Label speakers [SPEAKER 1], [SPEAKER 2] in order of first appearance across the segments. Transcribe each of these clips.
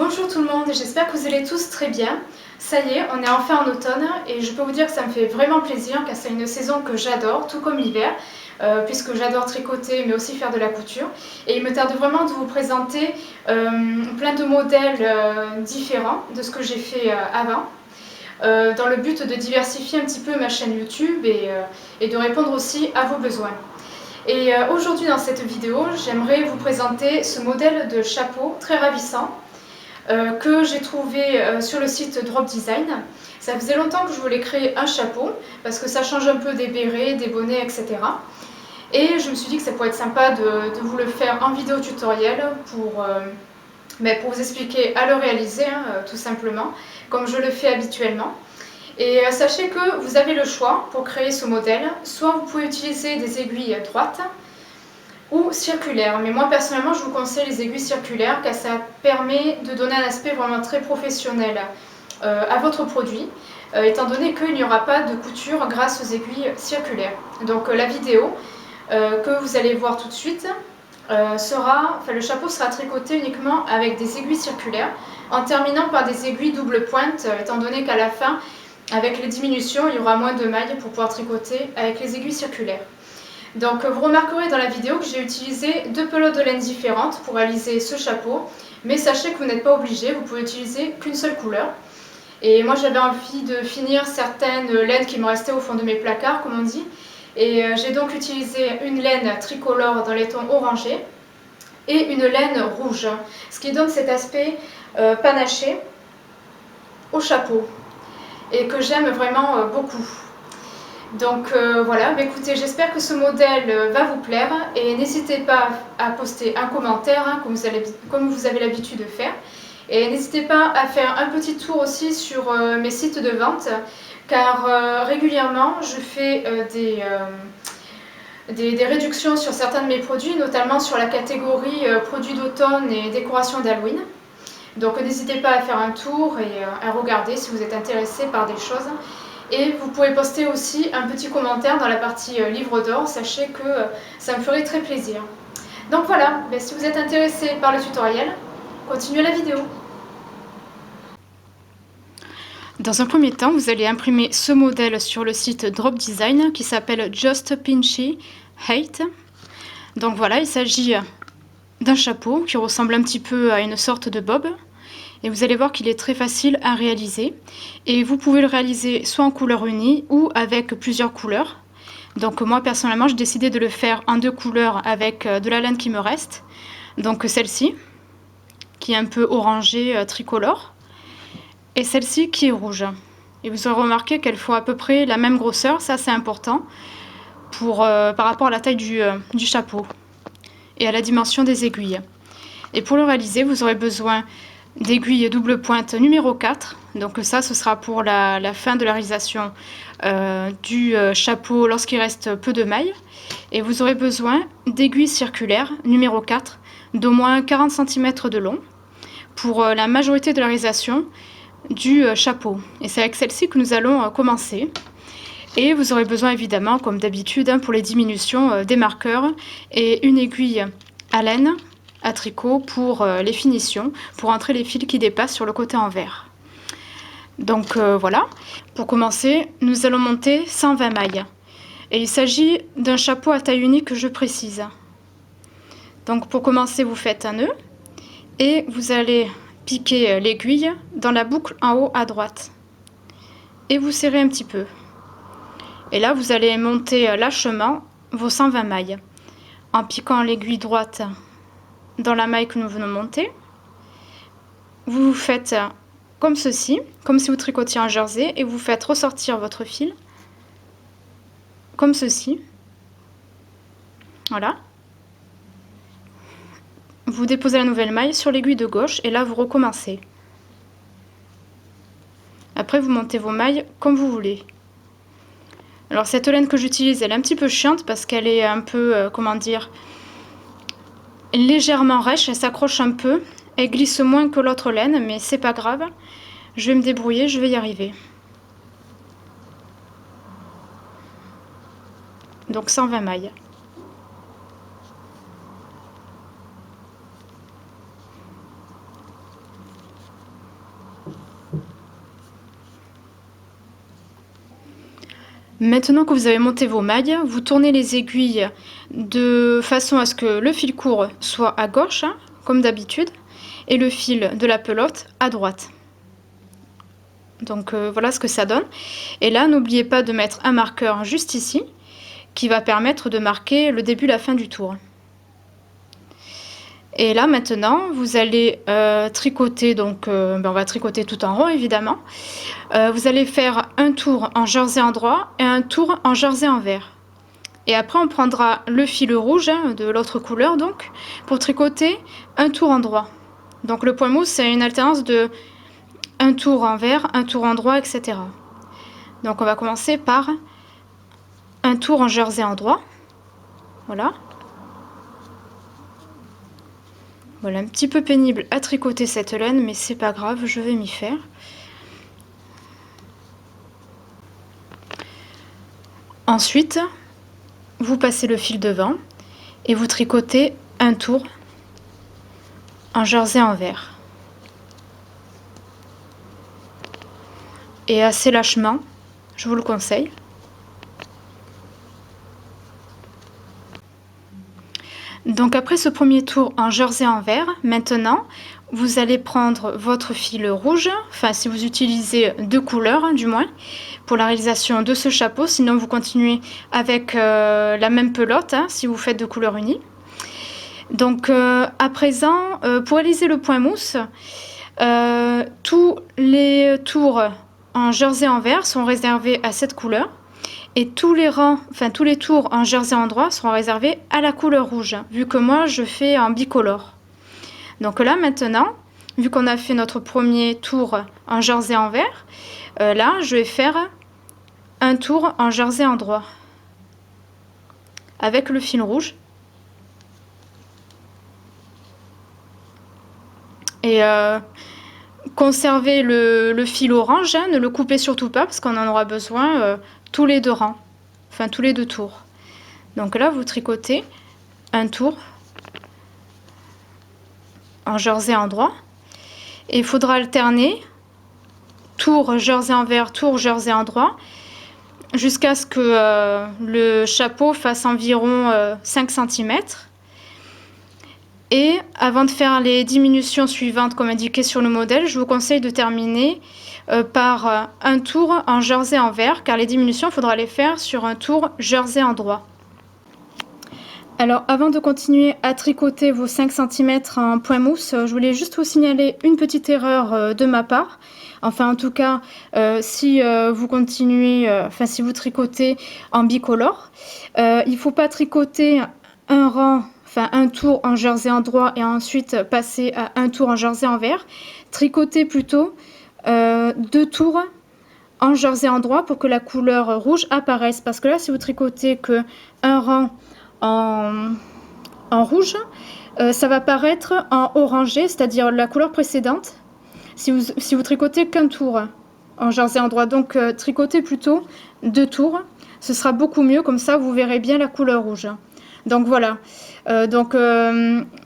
[SPEAKER 1] Bonjour tout le monde, j'espère que vous allez tous très bien. Ça y est, on est enfin en automne et je peux vous dire que ça me fait vraiment plaisir car c'est une saison que j'adore, tout comme l'hiver, puisque j'adore tricoter mais aussi faire de la couture. Et il me tarde vraiment de vous présenter plein de modèles différents de ce que j'ai fait avant. Dans le but de diversifier un petit peu ma chaîne YouTube et de répondre aussi à vos besoins. Et aujourd'hui dans cette vidéo, j'aimerais vous présenter ce modèle de chapeau très ravissant que j'ai trouvé sur le site Drop Design. Ça faisait longtemps que je voulais créer un chapeau parce que ça change un peu des bérets, des bonnets, etc. Et je me suis dit que ça pourrait être sympa de vous le faire en vidéo tutoriel pour vous expliquer à le réaliser, tout simplement, comme je le fais habituellement. Et sachez que vous avez le choix pour créer ce modèle. Soit vous pouvez utiliser des aiguilles droites ou circulaires. Mais moi personnellement je vous conseille les aiguilles circulaires car ça permet de donner un aspect vraiment très professionnel à votre produit, étant donné qu'il n'y aura pas de couture grâce aux aiguilles circulaires. Donc la vidéo que vous allez voir tout de suite le chapeau sera tricoté uniquement avec des aiguilles circulaires en terminant par des aiguilles double pointe, étant donné qu'à la fin, avec les diminutions, il y aura moins de mailles pour pouvoir tricoter avec les aiguilles circulaires. Donc vous remarquerez dans la vidéo que j'ai utilisé deux pelotes de laine différentes pour réaliser ce chapeau, mais sachez que vous n'êtes pas obligé, vous pouvez utiliser qu'une seule couleur. Et moi j'avais envie de finir certaines laines qui me restaient au fond de mes placards, comme on dit, et j'ai donc utilisé une laine tricolore dans les tons orangés et une laine rouge, ce qui donne cet aspect panaché au chapeau et que j'aime vraiment beaucoup. Donc voilà, écoutez, j'espère que ce modèle va vous plaire et n'hésitez pas à poster un commentaire comme vous avez l'habitude de faire. Et n'hésitez pas à faire un petit tour aussi sur mes sites de vente car régulièrement je fais des réductions sur certains de mes produits, notamment sur la catégorie produits d'automne et décoration d'Halloween. Donc n'hésitez pas à faire un tour et à regarder si vous êtes intéressé par des choses. Et vous pouvez poster aussi un petit commentaire dans la partie livre d'or, sachez que ça me ferait très plaisir. Donc voilà, si vous êtes intéressé par le tutoriel, continuez la vidéo. Dans un premier temps, vous allez imprimer ce modèle sur le site Drop Design qui s'appelle Just Pinchy 8. Donc voilà, il s'agit d'un chapeau qui ressemble un petit peu à une sorte de bob. Et vous allez voir qu'il est très facile à réaliser. Et vous pouvez le réaliser soit en couleur unie ou avec plusieurs couleurs. Donc moi personnellement, j'ai décidé de le faire en deux couleurs avec de la laine qui me reste. Donc celle-ci, qui est un peu orangée, tricolore. Et celle-ci qui est rouge. Et vous aurez remarqué qu'elles font à peu près la même grosseur. Ça, c'est important par rapport à la taille du chapeau et à la dimension des aiguilles. Et pour le réaliser, vous aurez besoin d'aiguille double pointe numéro 4. Donc ça, ce sera pour la fin de la réalisation du chapeau lorsqu'il reste peu de mailles. Et vous aurez besoin d'aiguilles circulaires numéro 4 d'au moins 40 cm de long pour la majorité de la réalisation du chapeau. Et c'est avec celle-ci que nous allons commencer. Et vous aurez besoin évidemment, comme d'habitude, pour les diminutions, des marqueurs et une aiguille à laine à tricot pour les finitions, pour entrer les fils qui dépassent sur le côté envers. Donc voilà, pour commencer, nous allons monter 120 mailles. Et il s'agit d'un chapeau à taille unique, je précise. Donc pour commencer, vous faites un nœud et vous allez piquer l'aiguille dans la boucle en haut à droite. Et vous serrez un petit peu. Et là, vous allez monter lâchement vos 120 mailles en piquant l'aiguille droite dans la maille que nous venons monter. Vous faites comme ceci, comme si vous tricotiez un jersey, et vous faites ressortir votre fil comme ceci. Voilà. Vous déposez la nouvelle maille sur l'aiguille de gauche et là vous recommencez. Après vous montez vos mailles comme vous voulez. Alors cette laine que j'utilise, elle est un petit peu chiante parce qu'elle est un peu, légèrement rêche, elle s'accroche un peu, elle glisse moins que l'autre laine, mais c'est pas grave. Je vais me débrouiller, je vais y arriver. Donc 120 mailles. Maintenant que vous avez monté vos mailles, vous tournez les aiguilles de façon à ce que le fil court soit à gauche, hein, comme d'habitude, et le fil de la pelote à droite. Donc voilà ce que ça donne. Et là, n'oubliez pas de mettre un marqueur juste ici, qui va permettre de marquer le début et la fin du tour. Et là maintenant, vous allez tricoter, donc on va tricoter tout en rond évidemment. Vous allez faire un tour en jersey endroit et un tour en jersey envers. Et après on prendra le fil rouge, hein, de l'autre couleur donc, pour tricoter un tour endroit. Donc le point mousse, c'est une alternance de un tour envers, un tour endroit, etc. Donc on va commencer par un tour en jersey endroit. Voilà. Voilà, un petit peu pénible à tricoter cette laine, mais c'est pas grave, je vais m'y faire. Ensuite, vous passez le fil devant et vous tricotez un tour en jersey envers. Et assez lâchement, je vous le conseille. Donc après ce premier tour en jersey envers, maintenant vous allez prendre votre fil rouge, enfin si vous utilisez deux couleurs hein, du moins, pour la réalisation de ce chapeau, sinon vous continuez avec la même pelote hein, si vous faites de couleurs unies. Donc à présent, pour réaliser le point mousse, tous les tours en jersey envers sont réservés à cette couleur. Et tous les rangs, enfin tous les tours en jersey endroit seront réservés à la couleur rouge, vu que moi je fais en bicolore. Donc là maintenant, vu qu'on a fait notre premier tour en jersey envers, là je vais faire un tour en jersey endroit avec le fil rouge. Et conservez le fil orange, hein, ne le coupez surtout pas parce qu'on en aura besoin tous les deux rangs, enfin tous les deux tours. Donc là vous tricotez un tour en jersey endroit et il faudra alterner tour jersey envers, tour jersey endroit jusqu'à ce que le chapeau fasse environ 5 cm. Et avant de faire les diminutions suivantes comme indiqué sur le modèle, je vous conseille de terminer par un tour en jersey envers, car les diminutions, il faudra les faire sur un tour jersey endroit. Alors avant de continuer à tricoter vos 5 cm en point mousse, je voulais juste vous signaler une petite erreur de ma part. Enfin en tout cas, si vous continuez, si vous tricotez en bicolore, il ne faut pas tricoter un rang, un tour en jersey endroit et ensuite passer à un tour en jersey envers. Tricotez plutôt deux tours en jersey endroit pour que la couleur rouge apparaisse. Parce que là, si vous tricotez que un rang en rouge, ça va paraître en orangé, c'est-à-dire la couleur précédente. Si vous tricotez qu'un tour en jersey endroit, donc tricotez plutôt deux tours. Ce sera beaucoup mieux, comme ça vous verrez bien la couleur rouge. Donc voilà,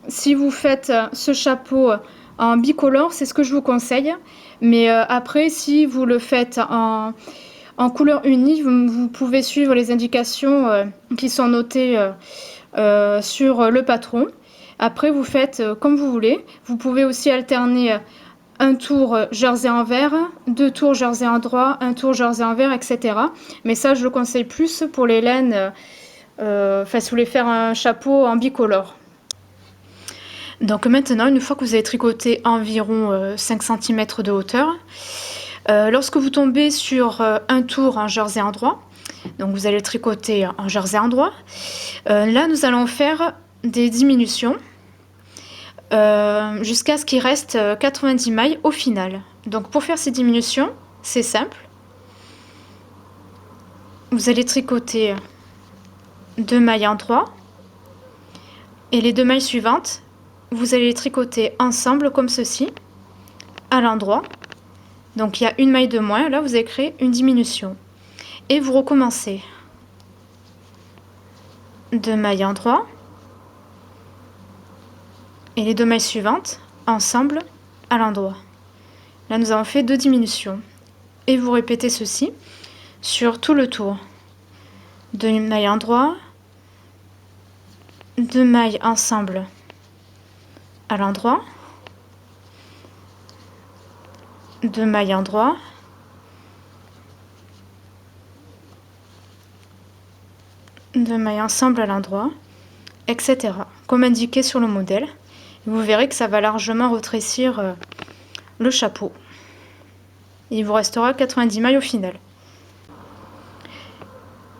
[SPEAKER 1] si vous faites ce chapeau en bicolore, c'est ce que je vous conseille. Mais après, si vous le faites en couleur unie, vous pouvez suivre les indications qui sont notées sur le patron. Après, vous faites comme vous voulez. Vous pouvez aussi alterner un tour jersey envers, deux tours jersey endroit, un tour jersey envers, etc. Mais ça, je le conseille plus pour les laines. Si vous voulez faire un chapeau en bicolore. Donc maintenant, une fois que vous avez tricoté environ 5 cm de hauteur, lorsque vous tombez sur un tour en jersey endroit, donc vous allez tricoter en jersey endroit, là nous allons faire des diminutions jusqu'à ce qu'il reste 90 mailles au final. Donc pour faire ces diminutions, c'est simple. Vous allez tricoter 2 mailles en 3 et les 2 mailles suivantes vous allez les tricoter ensemble comme ceci à l'endroit. Donc il y a une maille de moins, là vous avez créé une diminution et vous recommencez 2 mailles en 3 et les 2 mailles suivantes ensemble à l'endroit. Là nous avons fait 2 diminutions et vous répétez ceci sur tout le tour. 2 mailles endroit, 2 mailles ensemble à l'endroit, 2 mailles endroit, 2 mailles ensemble à l'endroit, etc. Comme indiqué sur le modèle. Vous verrez que ça va largement retrécir le chapeau. Il vous restera 90 mailles au final.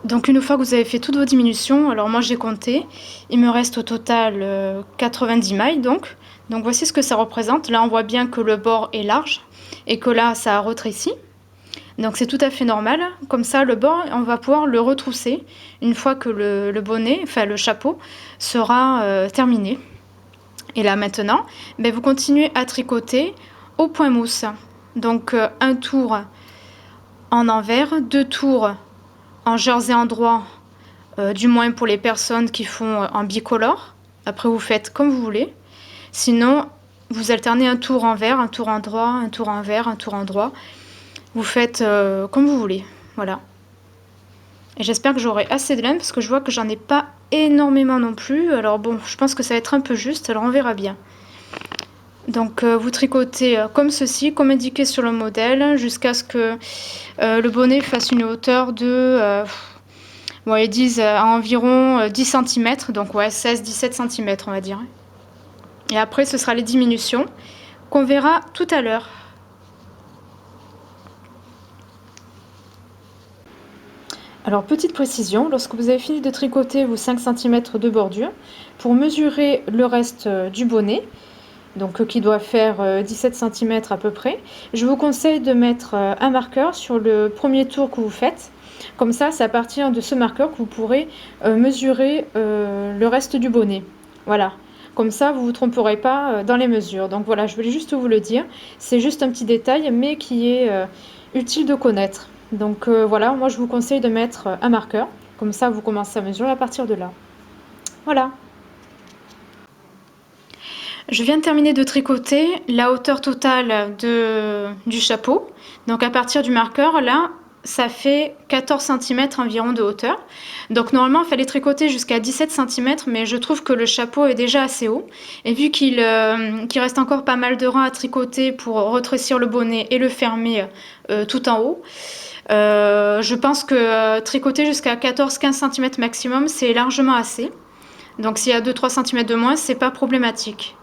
[SPEAKER 1] Donc une fois que vous avez fait toutes vos diminutions, alors moi j'ai compté, il me reste au total 90 mailles donc voici ce que ça représente. Là on voit bien que le bord est large et que là ça a retréci. Donc c'est tout à fait normal, comme ça le bord on va pouvoir le retrousser une fois que le bonnet, enfin le chapeau sera terminé. Et là maintenant, vous continuez à tricoter au point mousse. Donc un tour en envers, 2 tours en jersey endroit, du moins pour les personnes qui font en bicolore. Après vous faites comme vous voulez. Sinon vous alternez un tour envers, un tour endroit, un tour envers, un tour endroit. Vous faites comme vous voulez. Voilà. Et j'espère que j'aurai assez de laine parce que je vois que j'en ai pas énormément non plus. Alors bon, je pense que ça va être un peu juste, alors on verra bien. Donc vous tricotez comme ceci, comme indiqué sur le modèle, jusqu'à ce que le bonnet fasse une hauteur de, bon, ils disent à environ 10 cm, donc ouais, 16-17 cm on va dire. Et après ce sera les diminutions qu'on verra tout à l'heure. Alors petite précision, lorsque vous avez fini de tricoter vos 5 cm de bordure, pour mesurer le reste du bonnet, donc qui doit faire 17 cm à peu près, je vous conseille de mettre un marqueur sur le premier tour que vous faites. Comme ça, c'est à partir de ce marqueur que vous pourrez mesurer le reste du bonnet. Voilà. Comme ça, vous ne vous tromperez pas dans les mesures. Donc voilà, je voulais juste vous le dire. C'est juste un petit détail, mais qui est utile de connaître. Donc voilà, moi je vous conseille de mettre un marqueur. Comme ça, vous commencez à mesurer à partir de là. Voilà. Je viens de terminer de tricoter la hauteur totale du chapeau. Donc à partir du marqueur, là, ça fait 14 cm environ de hauteur. Donc normalement, il fallait tricoter jusqu'à 17 cm, mais je trouve que le chapeau est déjà assez haut. Et vu qu'il reste encore pas mal de rangs à tricoter pour retrécir le bonnet et le fermer tout en haut, je pense que tricoter jusqu'à 14-15 cm maximum, c'est largement assez. Donc s'il y a 2-3 cm de moins, c'est pas problématique.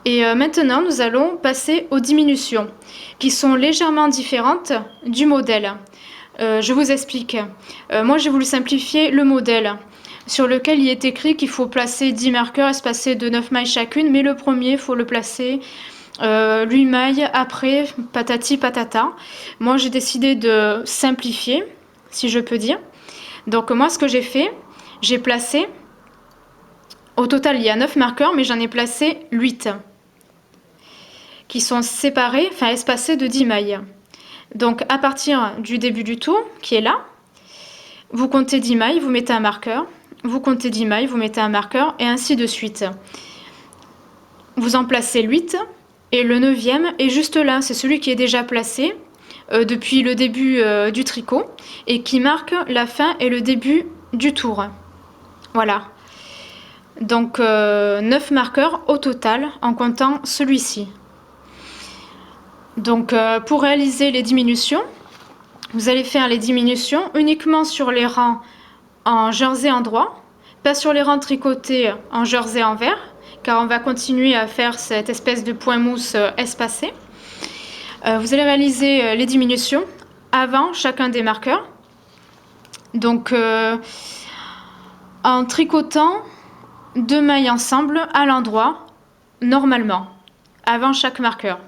[SPEAKER 1] Et maintenant, nous allons passer aux diminutions, qui sont légèrement différentes du modèle. Je vous explique. Moi, j'ai voulu simplifier le modèle, sur lequel il est écrit qu'il faut placer 10 marqueurs espacés de 9 mailles chacune, mais le premier, il faut le placer 8 mailles après, patati patata. Moi, j'ai décidé de simplifier, si je peux dire. Donc moi, ce que j'ai fait, j'ai placé, au total, il y a 9 marqueurs, mais j'en ai placé 8. Qui sont séparés, enfin espacés de 10 mailles. Donc à partir du début du tour, qui est là, vous comptez 10 mailles, vous mettez un marqueur, vous comptez 10 mailles, vous mettez un marqueur, et ainsi de suite. Vous en placez 8, et le 9e est juste là, c'est celui qui est déjà placé depuis le début du tricot, et qui marque la fin et le début du tour. Voilà. Donc 9 marqueurs au total, en comptant celui-ci. Donc pour réaliser les diminutions, vous allez faire les diminutions uniquement sur les rangs en jersey endroit, pas sur les rangs tricotés en jersey envers, car on va continuer à faire cette espèce de point mousse espacé. Vous allez réaliser les diminutions avant chacun des marqueurs. Donc en tricotant 2 mailles ensemble à l'endroit, normalement, avant chaque marqueur.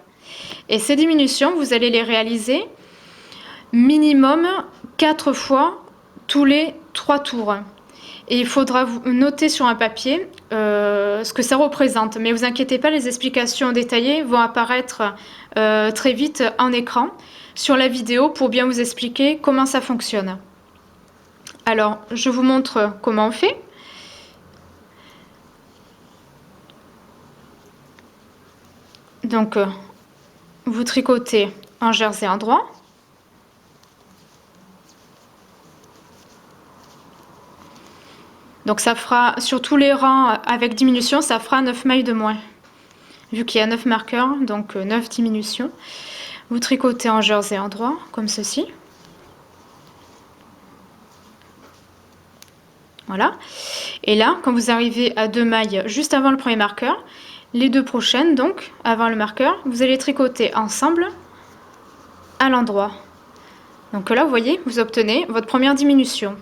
[SPEAKER 1] Et ces diminutions, vous allez les réaliser minimum 4 fois tous les 3 tours. Et il faudra vous noter sur un papier ce que ça représente. Mais vous inquiétez pas, les explications détaillées vont apparaître très vite en écran sur la vidéo pour bien vous expliquer comment ça fonctionne. Alors, je vous montre comment on fait. Donc, vous tricotez en jersey endroit. Donc ça fera, sur tous les rangs avec diminution, ça fera 9 mailles de moins. Vu qu'il y a 9 marqueurs, donc 9 diminutions. Vous tricotez en jersey endroit, comme ceci. Voilà. Et là, quand vous arrivez à 2 mailles juste avant le premier marqueur, les 2 prochaines, donc, avant le marqueur, vous allez tricoter ensemble à l'endroit. Donc là, vous voyez, vous obtenez votre première diminution.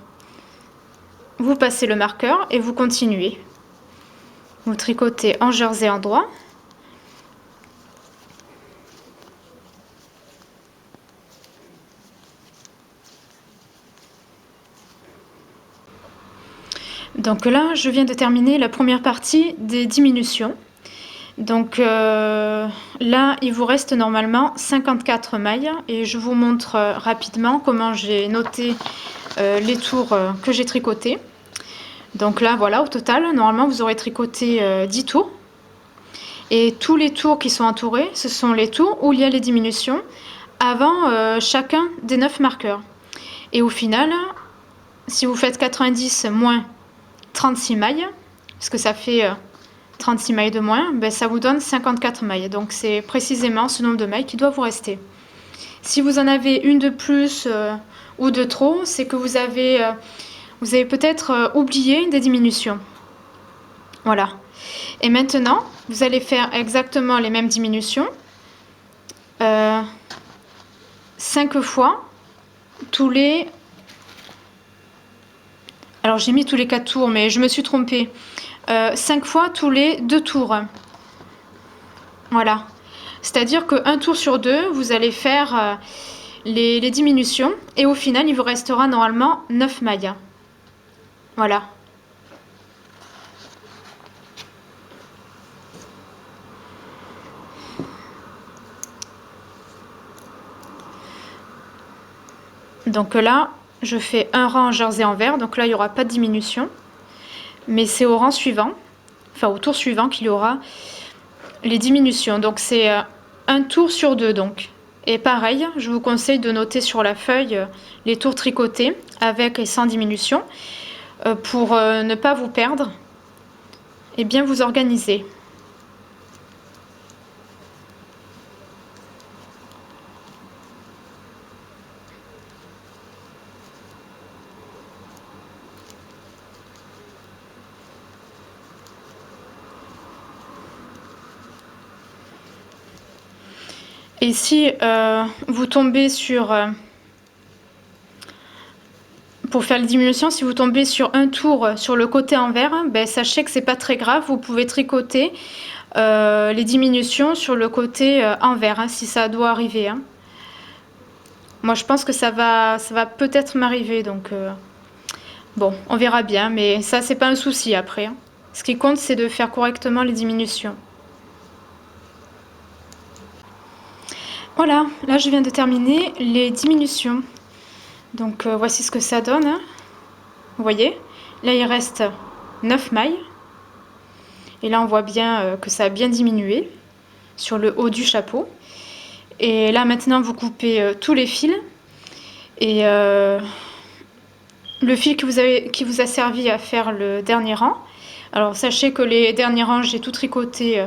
[SPEAKER 1] Vous passez le marqueur et vous continuez. Vous tricotez en jersey endroit. Donc là, je viens de terminer la première partie des diminutions. Donc là, il vous reste normalement 54 mailles et je vous montre rapidement comment j'ai noté les tours que j'ai tricotés. Donc là, voilà, au total, normalement, vous aurez tricoté 10 tours. Et tous les tours qui sont entourés, ce sont les tours où il y a les diminutions avant chacun des 9 marqueurs. Et au final, si vous faites 90 moins 36 mailles, parce que ça fait 36 mailles de moins, ben ça vous donne 54 mailles. Donc c'est précisément ce nombre de mailles qui doit vous rester. Si vous en avez une de plus ou de trop, c'est que vous avez peut-être oublié des diminutions. Voilà. Et maintenant, vous allez faire exactement les mêmes diminutions 5 fois tous les... Alors j'ai mis tous les 4 tours, mais je me suis trompée. 5 fois tous les 2 tours. Voilà. C'est-à-dire qu'un tour sur 2, vous allez faire les diminutions. Et au final, il vous restera normalement 9 mailles. Voilà. Donc là, je fais un rang en jersey en vert. Donc là, il n'y aura pas de diminution. Mais c'est au rang suivant, enfin au tour suivant qu'il y aura les diminutions. Donc c'est un tour sur 2 donc. Et pareil, je vous conseille de noter sur la feuille les tours tricotés avec et sans diminution pour ne pas vous perdre et bien vous organiser. Et si vous tombez sur... pour faire les diminutions, si vous tombez sur un tour sur le côté envers, ben, sachez que c'est pas très grave. Vous pouvez tricoter les diminutions sur le côté envers, hein, si ça doit arriver. Hein. Moi, je pense que ça va peut-être m'arriver. Donc, bon, on verra bien. Mais ça, c'est pas un souci après. Hein. Ce qui compte, c'est de faire correctement les diminutions. Voilà, là je viens de terminer les diminutions. Donc voici ce que ça donne. Hein. Vous voyez, là il reste 9 mailles. Et là on voit bien que ça a bien diminué sur le haut du chapeau. Et là maintenant vous coupez tous les fils. Et le fil qui vous a servi à faire le dernier rang. Alors sachez que les derniers rangs j'ai tout tricoté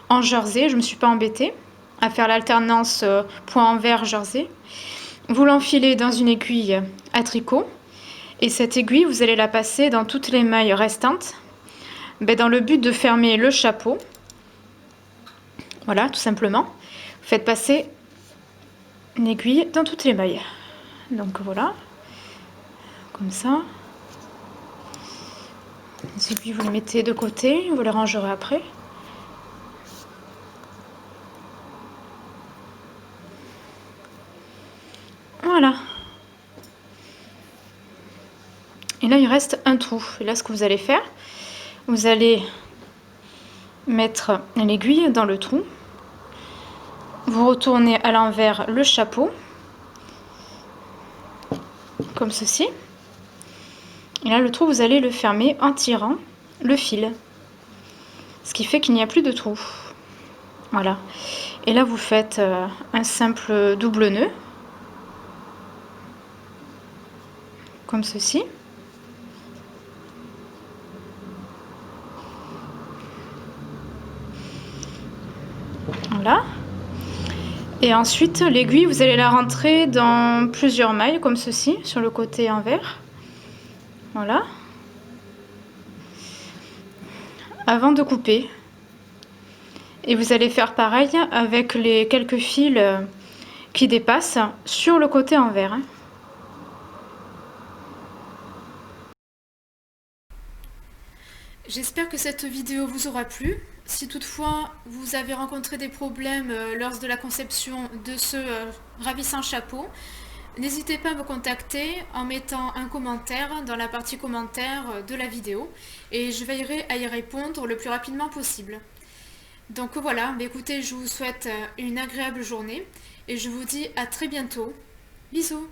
[SPEAKER 1] en jersey, je ne me suis pas embêtée à faire l'alternance point envers jersey. Vous l'enfilez dans une aiguille à tricot et cette aiguille vous allez la passer dans toutes les mailles restantes dans le but de fermer le chapeau. Voilà, tout simplement. Vous faites passer une aiguille dans toutes les mailles. Donc voilà, comme ça. Les aiguilles vous les mettez de côté, vous les rangerez après. Voilà. Et là, il reste un trou. Et là, ce que vous allez faire, vous allez mettre l'aiguille dans le trou. Vous retournez à l'envers le chapeau, comme ceci. Et là, le trou, vous allez le fermer en tirant le fil. Ce qui fait qu'il n'y a plus de trou. Voilà. Et là, vous faites un simple double nœud. Comme ceci. Et ensuite, l'aiguille, vous allez la rentrer dans plusieurs mailles, comme ceci, sur le côté envers. Voilà. Avant de couper. Et vous allez faire pareil avec les quelques fils qui dépassent sur le côté envers. J'espère que cette vidéo vous aura plu. Si toutefois vous avez rencontré des problèmes lors de la conception de ce ravissant chapeau, n'hésitez pas à me contacter en mettant un commentaire dans la partie commentaires de la vidéo et je veillerai à y répondre le plus rapidement possible. Donc voilà, écoutez, je vous souhaite une agréable journée et je vous dis à très bientôt. Bisous!